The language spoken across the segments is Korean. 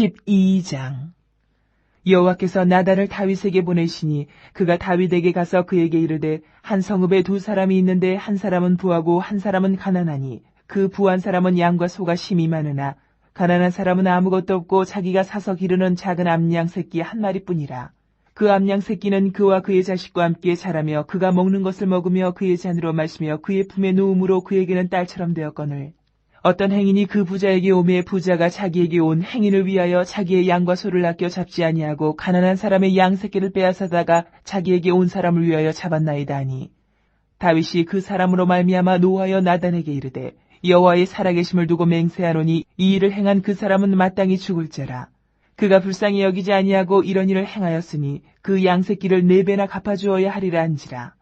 12장. 여호와께서 나단을 다윗에게 보내시니 그가 다윗에게 가서 그에게 이르되 한 성읍에 두 사람이 있는데 한 사람은 부하고 한 사람은 가난하니 그 부한 사람은 양과 소가 심이 많으나 가난한 사람은 아무것도 없고 자기가 사서 기르는 작은 암양 새끼 한 마리뿐이라. 그 암양 새끼는 그와 그의 자식과 함께 자라며 그가 먹는 것을 먹으며 그의 잔으로 마시며 그의 품에 누움으로 그에게는 딸처럼 되었거늘 어떤 행인이 그 부자에게 오매 부자가 자기에게 온 행인을 위하여 자기의 양과 소를 아껴 잡지 아니하고 가난한 사람의 양 새끼를 빼앗아다가 자기에게 온 사람을 위하여 잡았나이다 하니 다윗이 그 사람으로 말미암아 노하여 나단에게 이르되 여호와의 살아계심을 두고 맹세하노니 이 일을 행한 그 사람은 마땅히 죽을지라. 그가 불쌍히 여기지 아니하고 이런 일을 행하였으니 그 양 새끼를 4배나 갚아주어야 하리라 한지라.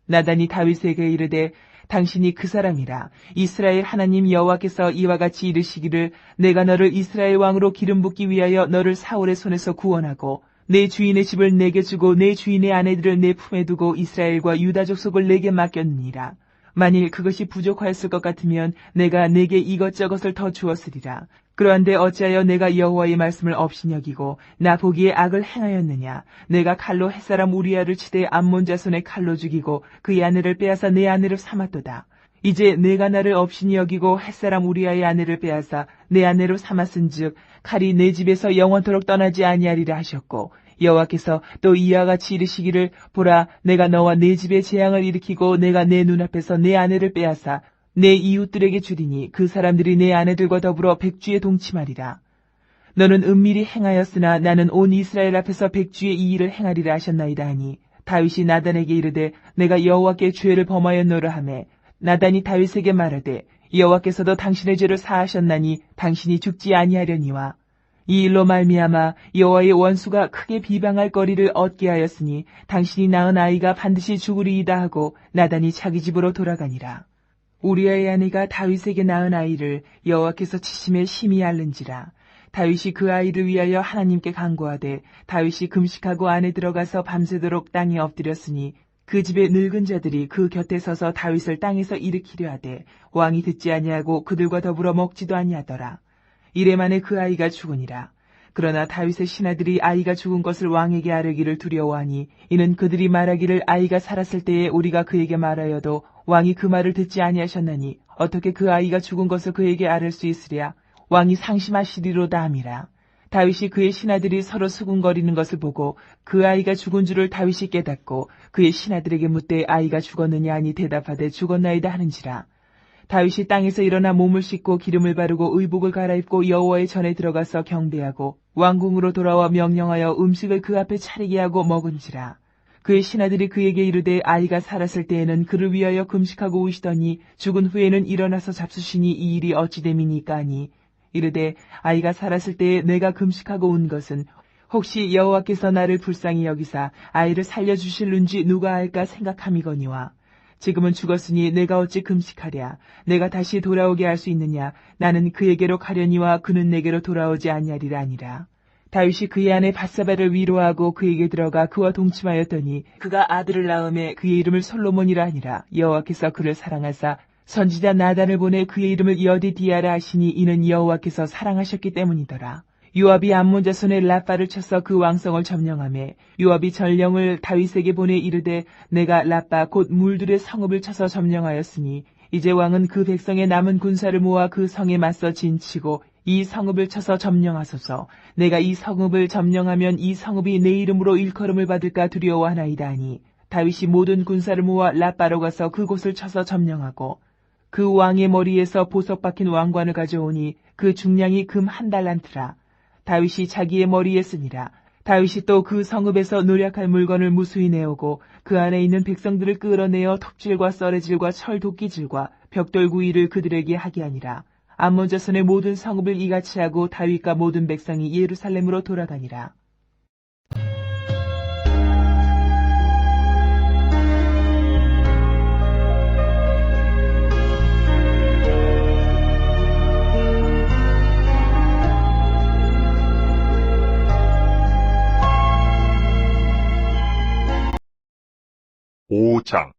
나단이 다윗에게 이르되 당신이 그 사람이라. 이스라엘 하나님 여호와께서 이와 같이 이르시기를 내가 너를 이스라엘 왕으로 기름 붓기 위하여 너를 사울의 손에서 구원하고 내 주인의 집을 내게 주고 내 주인의 아내들을 내 품에 두고 이스라엘과 유다 족속을 내게 맡겼느니라. 만일 그것이 부족하였을 것 같으면 내가 내게 이것저것을 더 주었으리라. 그러한데 어찌하여 내가 여호와의 말씀을 업신 여기고 나 보기에 악을 행하였느냐. 내가 칼로 햇사람 우리아를 치되 암몬 자손의 칼로 죽이고 그의 아내를 빼앗아 내 아내를 삼았도다. 이제 내가 나를 업신이 여기고 햇사람 우리아의 아내를 빼앗아 내 아내로 삼았은즉 칼이 내 집에서 영원토록 떠나지 아니하리라 하셨고 여호와께서 또 이와 같이 이르시기를 보라 내가 너와 내 집에 재앙을 일으키고 내가 내 눈앞에서 내 아내를 빼앗아 내 이웃들에게 주리니 그 사람들이 내 아내들과 더불어 백주에 동침하리라. 너는 은밀히 행하였으나 나는 온 이스라엘 앞에서 백주의 이 일을 행하리라 하셨나이다 하니 다윗이 나단에게 이르되 내가 여호와께 죄를 범하였노라 하매 나단이 다윗에게 말하되 여호와께서도 당신의 죄를 사하셨나니 당신이 죽지 아니하려니와 이 일로 말미암아 여호와의 원수가 크게 비방할 거리를 얻게 하였으니 당신이 낳은 아이가 반드시 죽으리이다 하고 나단이 자기 집으로 돌아가니라. 우리아의 아내가 다윗에게 낳은 아이를 여호와께서 치심에 심히 앓는지라. 다윗이 그 아이를 위하여 하나님께 간구하되 다윗이 금식하고 안에 들어가서 밤새도록 땅에 엎드렸으니 그 집의 늙은 자들이 그 곁에 서서 다윗을 땅에서 일으키려 하되 왕이 듣지 아니하고 그들과 더불어 먹지도 아니하더라. 이래 만에 그 아이가 죽으니라. 그러나 다윗의 신하들이 아이가 죽은 것을 왕에게 아뢰기를 두려워하니 이는 그들이 말하기를 아이가 살았을 때에 우리가 그에게 말하여도 왕이 그 말을 듣지 아니하셨나니 어떻게 그 아이가 죽은 것을 그에게 아뢰 수 있으랴. 왕이 상심하시리로다 함이라. 다윗이 그의 신하들이 서로 수군거리는 것을 보고 그 아이가 죽은 줄을 다윗이 깨닫고 그의 신하들에게 묻되 아이가 죽었느냐 하니 대답하되 죽었나이다 하는지라. 다윗이 땅에서 일어나 몸을 씻고 기름을 바르고 의복을 갈아입고 여호와의 전에 들어가서 경배하고 왕궁으로 돌아와 명령하여 음식을 그 앞에 차리게 하고 먹은지라. 그의 신하들이 그에게 이르되 아이가 살았을 때에는 그를 위하여 금식하고 우시더니 죽은 후에는 일어나서 잡수시니 이 일이 어찌 됨이니까 하니 이르되 아이가 살았을 때에 내가 금식하고 온 것은 혹시 여호와께서 나를 불쌍히 여기사 아이를 살려주실는지 누가 알까 생각함이거니와 지금은 죽었으니 내가 어찌 금식하랴. 내가 다시 돌아오게 할 수 있느냐. 나는 그에게로 가려니와 그는 내게로 돌아오지 아니하리라 아니라. 다윗이 그의 아내 밧사바를 위로하고 그에게 들어가 그와 동침하였더니 그가 아들을 낳음에 그의 이름을 솔로몬이라 하니라. 여호와께서 그를 사랑하사 선지자 나단을 보내 그의 이름을 여디디아라 하시니 이는 여호와께서 사랑하셨기 때문이더라. 요압이 암몬 자손의 라빠를 쳐서 그 왕성을 점령하매 요압이 전령을 다윗에게 보내 이르되 내가 라빠 곧 물들의 성읍을 쳐서 점령하였으니 이제 왕은 그 백성의 남은 군사를 모아 그 성에 맞서 진치고 이 성읍을 쳐서 점령하소서. 내가 이 성읍을 점령하면 이 성읍이 내 이름으로 일컬음을 받을까 두려워하나이다 하니 다윗이 모든 군사를 모아 라빠로 가서 그곳을 쳐서 점령하고 그 왕의 머리에서 보석 박힌 왕관을 가져오니 그 중량이 금 1달란트라. 다윗이 자기의 머리에 쓰니라. 다윗이 또 그 성읍에서 노략할 물건을 무수히 내오고 그 안에 있는 백성들을 끌어내어 톱질과 썰애질과 철 도끼질과 벽돌 구이를 그들에게 하게 하니라. 암몬 자손의 모든 성읍을 이같이 하고 다윗과 모든 백성이 예루살렘으로 돌아가니라. 오장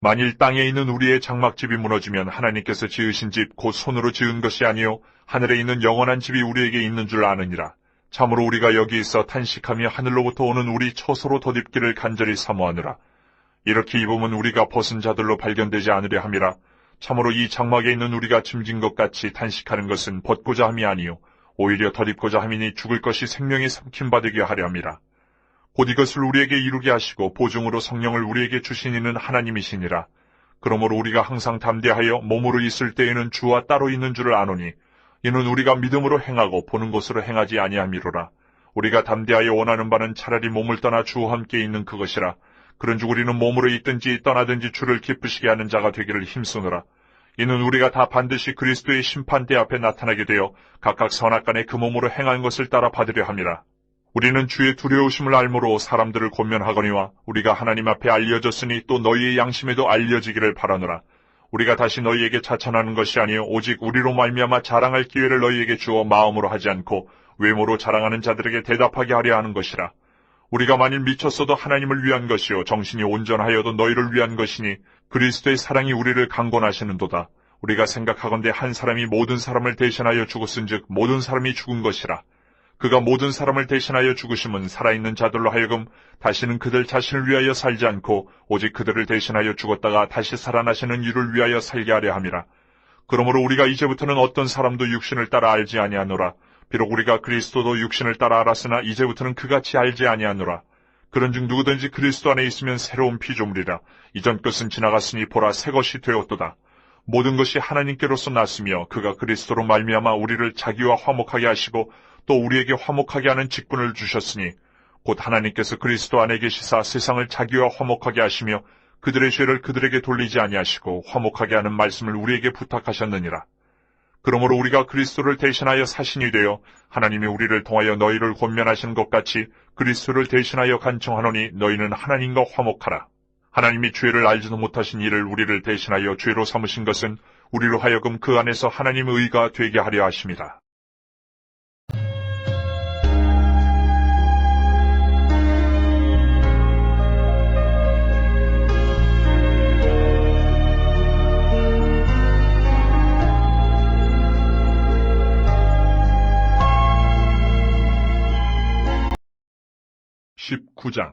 만일 땅에 있는 우리의 장막집이 무너지면 하나님께서 지으신 집 곧 손으로 지은 것이 아니요 하늘에 있는 영원한 집이 우리에게 있는 줄 아느니라. 참으로 우리가 여기 있어 탄식하며 하늘로부터 오는 우리 처소로 덧입기를 간절히 사모하느라. 이렇게 입으면 우리가 벗은 자들로 발견되지 않으려 함이라. 참으로 이 장막에 있는 우리가 짐진 것 같이 탄식하는 것은 벗고자 함이 아니요 오히려 덧입고자 함이니 죽을 것이 생명에 삼킴받게 하려 함이라. 곧 이것을 우리에게 이루게 하시고 보증으로 성령을 우리에게 주신 이는 하나님이시니라. 그러므로 우리가 항상 담대하여 몸으로 있을 때에는 주와 따로 있는 줄을 아노니 이는 우리가 믿음으로 행하고 보는 것으로 행하지 아니함이로라. 우리가 담대하여 원하는 바는 차라리 몸을 떠나 주와 함께 있는 그것이라. 그런즉 우리는 몸으로 있든지 떠나든지 주를 기쁘시게 하는 자가 되기를 힘쓰노라. 이는 우리가 다 반드시 그리스도의 심판대 앞에 나타나게 되어 각각 선악간에 그 몸으로 행한 것을 따라 받으려 함이라. 우리는 주의 두려우심을 알므로 사람들을 권면하거니와 우리가 하나님 앞에 알려졌으니 또 너희의 양심에도 알려지기를 바라노라. 우리가 다시 너희에게 자찬하는 것이 아니요 오직 우리로 말미암아 자랑할 기회를 너희에게 주어 마음으로 하지 않고 외모로 자랑하는 자들에게 대답하게 하려 하는 것이라. 우리가 만일 미쳤어도 하나님을 위한 것이요 정신이 온전하여도 너희를 위한 것이니 그리스도의 사랑이 우리를 강권하시는도다. 우리가 생각하건대 한 사람이 모든 사람을 대신하여 죽었은즉 모든 사람이 죽은 것이라. 그가 모든 사람을 대신하여 죽으심은 살아있는 자들로 하여금 다시는 그들 자신을 위하여 살지 않고 오직 그들을 대신하여 죽었다가 다시 살아나시는 이를 위하여 살게 하려 함이라. 그러므로 우리가 이제부터는 어떤 사람도 육신을 따라 알지 아니하노라. 비록 우리가 그리스도도 육신을 따라 알았으나 이제부터는 그같이 알지 아니하노라. 그런즉 누구든지 그리스도 안에 있으면 새로운 피조물이라. 이전 것은 지나갔으니 보라 새 것이 되었도다. 모든 것이 하나님께로서 났으며 그가 그리스도로 말미암아 우리를 자기와 화목하게 하시고 또 우리에게 화목하게 하는 직분을 주셨으니 곧 하나님께서 그리스도 안에 계시사 세상을 자기와 화목하게 하시며 그들의 죄를 그들에게 돌리지 아니하시고 화목하게 하는 말씀을 우리에게 부탁하셨느니라. 그러므로 우리가 그리스도를 대신하여 사신이 되어 하나님이 우리를 통하여 너희를 권면하시는 것 같이 그리스도를 대신하여 간청하노니 너희는 하나님과 화목하라. 하나님이 죄를 알지도 못하신 이를 우리를 대신하여 죄로 삼으신 것은 우리로 하여금 그 안에서 하나님의 의가 되게 하려 하심이라. (19장)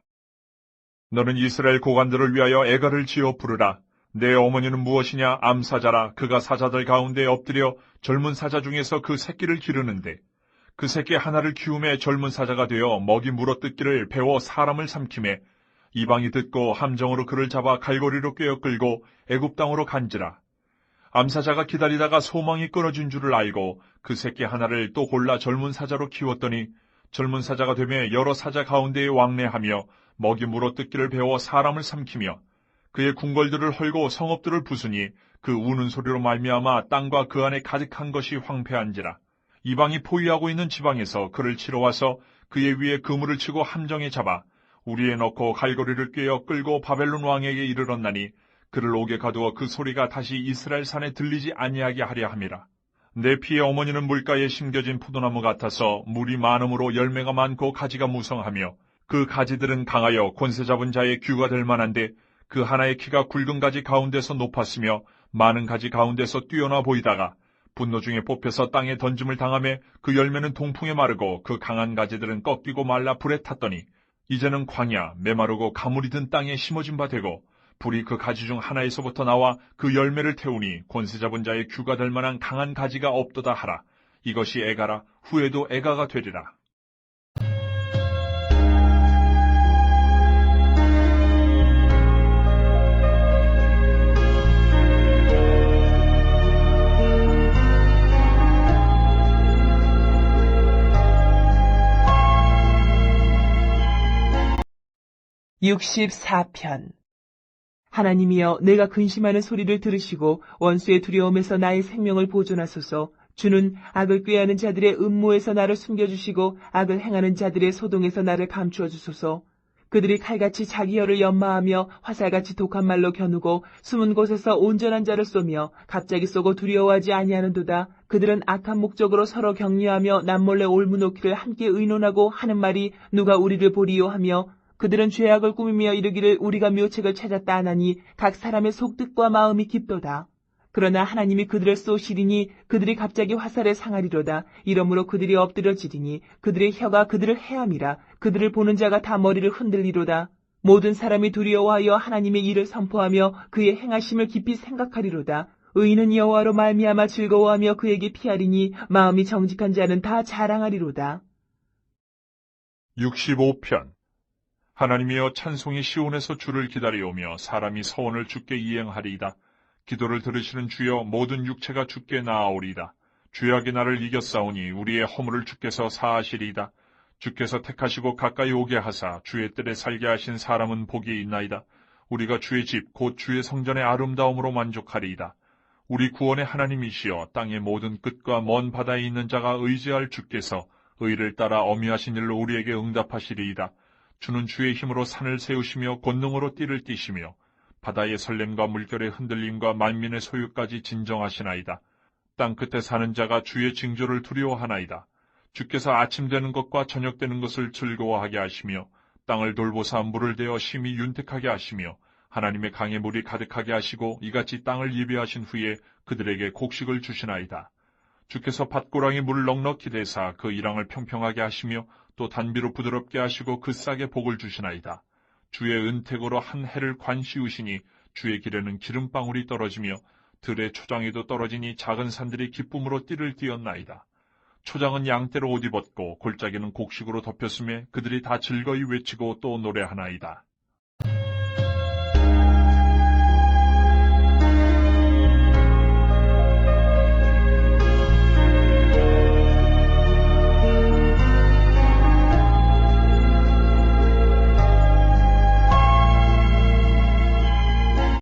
너는 이스라엘 고관들을 위하여 애가를 지어 부르라. 내 어머니는 무엇이냐? 암사자라. 그가 사자들 가운데 엎드려 젊은 사자 중에서 그 새끼를 기르는데 그 새끼 하나를 키움에 젊은 사자가 되어 먹이 물어뜯기를 배워 사람을 삼킴에 이방이 듣고 함정으로 그를 잡아 갈고리로 꿰어 끌고 애굽 땅으로 간지라. 암사자가 기다리다가 소망이 끊어진 줄을 알고 그 새끼 하나를 또 골라 젊은 사자로 키웠더니 젊은 사자가 되며 여러 사자 가운데에 왕래하며 먹이 물어뜯기를 배워 사람을 삼키며 그의 궁궐들을 헐고 성읍들을 부수니 그 우는 소리로 말미암아 땅과 그 안에 가득한 것이 황폐한지라. 이방이 포위하고 있는 지방에서 그를 치러 와서 그의 위에 그물을 치고 함정에 잡아 우리에 넣고 갈고리를 꿰어 끌고 바벨론 왕에게 이르렀나니 그를 옥에 가두어 그 소리가 다시 이스라엘 산에 들리지 아니하게 하려 함이라. 내 피의 어머니는 물가에 심겨진 포도나무 같아서 물이 많음으로 열매가 많고 가지가 무성하며 그 가지들은 강하여 권세 잡은 자의 규가 될 만한데 그 하나의 키가 굵은 가지 가운데서 높았으며 많은 가지 가운데서 뛰어나 보이다가 분노 중에 뽑혀서 땅에 던짐을 당하며 그 열매는 동풍에 마르고 그 강한 가지들은 꺾이고 말라 불에 탔더니 이제는 광야 메마르고 가물이 든 땅에 심어진 바 되고 불이 그 가지 중 하나에서부터 나와 그 열매를 태우니 권세 잡은 자의 규가 될 만한 강한 가지가 없도다 하라. 이것이 애가라. 후에도 애가가 되리라. (64편) 하나님이여 내가 근심하는 소리를 들으시고 원수의 두려움에서 나의 생명을 보존하소서. 주는 악을 꾀하는 자들의 음모에서 나를 숨겨주시고 악을 행하는 자들의 소동에서 나를 감추어 주소서. 그들이 칼같이 자기 혀를 연마하며 화살같이 독한 말로 겨누고 숨은 곳에서 온전한 자를 쏘며 갑자기 쏘고 두려워하지 아니하는도다. 그들은 악한 목적으로 서로 격려하며 남몰래 올무놓기를 함께 의논하고 하는 말이 누가 우리를 보리요 하며 그들은 죄악을 꾸미며 이르기를 우리가 묘책을 찾았다 하나니 각 사람의 속뜻과 마음이 깊도다. 그러나 하나님이 그들을 쏘시리니 그들이 갑자기 화살에 상하리로다. 이러므로 그들이 엎드려지리니 그들의 혀가 그들을 해함이라. 그들을 보는 자가 다 머리를 흔들리로다. 모든 사람이 두려워하여 하나님의 일을 선포하며 그의 행하심을 깊이 생각하리로다. 의인은 여호와로 말미암아 즐거워하며 그에게 피하리니 마음이 정직한 자는 다 자랑하리로다. 65편. 하나님이여 찬송이 시온에서 주를 기다려오며 사람이 서원을 주께 이행하리이다. 기도를 들으시는 주여 모든 육체가 주께 나아오리이다. 죄악이 나를 이겼사오니 우리의 허물을 주께서 사하시리이다. 주께서 택하시고 가까이 오게 하사 주의 뜰에 살게 하신 사람은 복이 있나이다. 우리가 주의 집 곧 주의 성전의 아름다움으로 만족하리이다. 우리 구원의 하나님이시여 땅의 모든 끝과 먼 바다에 있는 자가 의지할 주께서 의를 따라 어미하신 일로 우리에게 응답하시리이다. 주는 주의 힘으로 산을 세우시며 권능으로 띠를 띠시며 바다의 설렘과 물결의 흔들림과 만민의 소유까지 진정하시나이다. 땅 끝에 사는 자가 주의 징조를 두려워하나이다. 주께서 아침 되는 것과 저녁 되는 것을 즐거워하게 하시며 땅을 돌보사 물을 대어 심히 윤택하게 하시며 하나님의 강의 물이 가득하게 하시고 이같이 땅을 예비하신 후에 그들에게 곡식을 주시나이다. 주께서 밭고랑이 물을 넉넉히 대사 그 이랑을 평평하게 하시며 또 단비로 부드럽게 하시고 그 싹에 복을 주시나이다. 주의 은택으로 한 해를 관시우시니 주의 길에는 기름방울이 떨어지며 들의 초장에도 떨어지니 작은 산들이 기쁨으로 띠를 띠었나이다. 초장은 양떼로 옷 입었고 골짜기는 곡식으로 덮였음에 그들이 다 즐거이 외치고 또 노래하나이다.